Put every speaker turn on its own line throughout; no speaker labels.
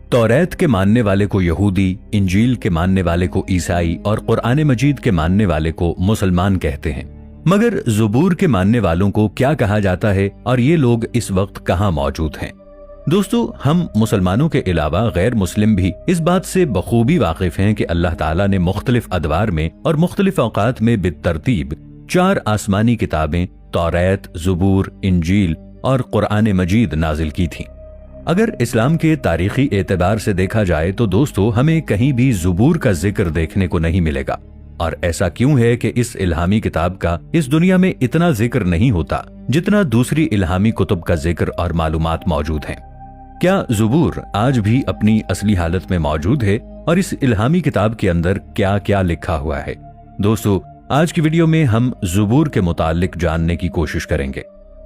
तौरात के मानने वाले को यहूदी, इंजील के मानने वाले को ईसाई और कुरान मजीद के मानने वाले को मुसलमान कहते हैं। मगर ज़बूर के मानने वालों को क्या कहा जाता है और ये लोग इस वक्त कहाँ मौजूद हैं? दोस्तों, हम मुसलमानों के अलावा गैर मुस्लिम भी इस बात से बखूबी वाकिफ हैं कि अल्लाह ताला ने मुख्तलिफ अदवार में और मुख्तलिफ औकात में बितरतीब 4 आसमानी किताबें तौरात, ज़बूर, इंजील और कुरान मजीद नाजिल की थीं। अगर इस्लाम के तारीखी एतबार से देखा जाए तो दोस्तों, हमें कहीं भी ज़बूर का जिक्र देखने को नहीं मिलेगा। और ऐसा क्यों है कि इस इल्हामी किताब का इस दुनिया में इतना जिक्र नहीं होता जितना दूसरी इल्हामी कुतुब का जिक्र और मालूमात मौजूद हैं? क्या ज़बूर आज भी अपनी असली हालत में मौजूद है और इस इल्हामी किताब के अंदर क्या क्या लिखा हुआ है? दोस्तों, आज की वीडियो में हम ज़बूर के मुतालिक जानने की कोशिश करेंगे।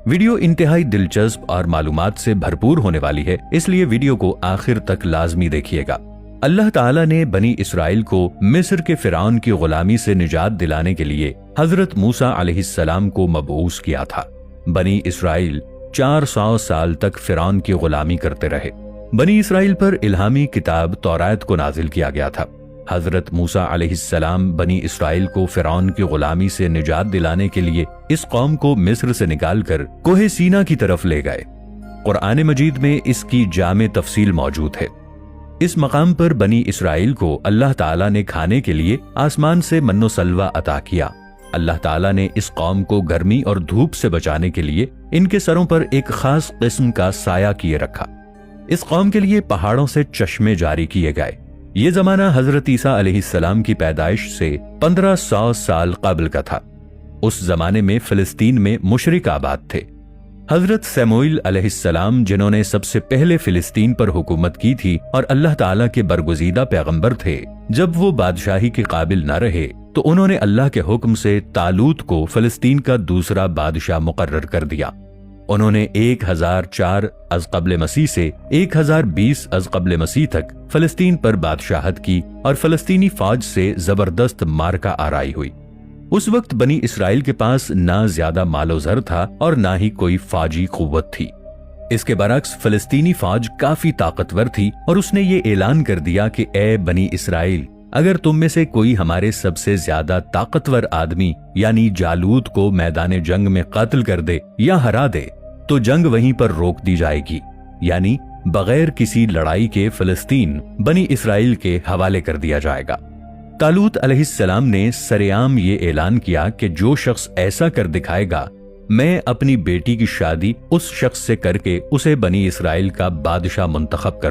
वीडियो इंतहाई दिलचस्प और मालूमात से भरपूर होने वाली है, इसलिए वीडियो को आखिर तक लाजमी देखिएगा। अल्लाह ताला ने बनी इसराइल को मिस्र के फिरौन की गुलामी से निजात दिलाने के लिए हजरत मूसा अलैहिस्सलाम को मबऊस किया था। बनी इसराइल 400 साल तक फिरौन की गुलामी करते रहे। बनी इसराइल पर इल्हामी किताब तौरात को नाजिल किया गया था। हजरत मूसा अलैहिस्सलाम बनी इसराइल को फिरौन की गुलामी से निजात दिलाने के लिए इस कौम को मिस्र से निकालकर कोहे सीना की तरफ ले गए। कुरान मजीद में इसकी जामे तफसील मौजूद है। इस मकाम पर बनी इसराइल को अल्लाह ताला ने खाने के लिए आसमान से मन्नो सलवा अता किया। अल्लाह ताला ने इस कौम को गर्मी और धूप से बचाने के लिए इनके सरों पर एक खास किस्म का साया किए रखा। इस कौम के लिए पहाड़ों से चश्मे जारी किए गए। ये जमाना हजरत ईसा अलैहिस्सलाम की पैदाइश से 1500 साल कबल का था। उस जमाने में फिलिस्तीन में मुशरिक आबाद थे। हजरत सैमुएल अलैहिस्सलाम, जिन्होंने सबसे पहले फिलिस्तीन पर हुकूमत की थी और अल्लाह ताला के बरगुज़ीदा पैगंबर थे, जब वो बादशाही के काबिल न रहे तो उन्होंने अल्लाह के हुक्म से तालूत को फिलिस्तीन का दूसरा बादशाह मुकर्रर कर दिया। उन्होंने 1004 अज़ क़ब्ल मसीह से 1020 अज़ क़ब्ल मसीह तक फिलिस्तीन पर बादशाहत की और फिलिस्तीनी फौज से जबरदस्त मारका आराई हुई। उस वक्त बनी इसराइल के पास ना ज्यादा मालो ज़र था और ना ही कोई फौजी कुव्वत थी। इसके बरक्स फिलिस्तीनी फौज काफी ताकतवर थी और उसने ये ऐलान कर दिया कि ए बनी इसराइल, अगर तुम में से कोई हमारे सबसे ज्यादा ताकतवर आदमी यानी जालूत को मैदान जंग में कत्ल कर दे या हरा दे तो जंग वहीं पर रोक दी जाएगी, यानी बगैर किसी लड़ाई के फिलिस्तीन बनी इसराइल के हवाले कर दिया जाएगा। तालूत अलैहिस्सलाम ने सरेआम ये ऐलान किया कि जो शख्स ऐसा कर दिखाएगा, मैं अपनी बेटी की शादी उस शख्स से करके उसे बनी इसराइल का बादशाह मुंतखब कर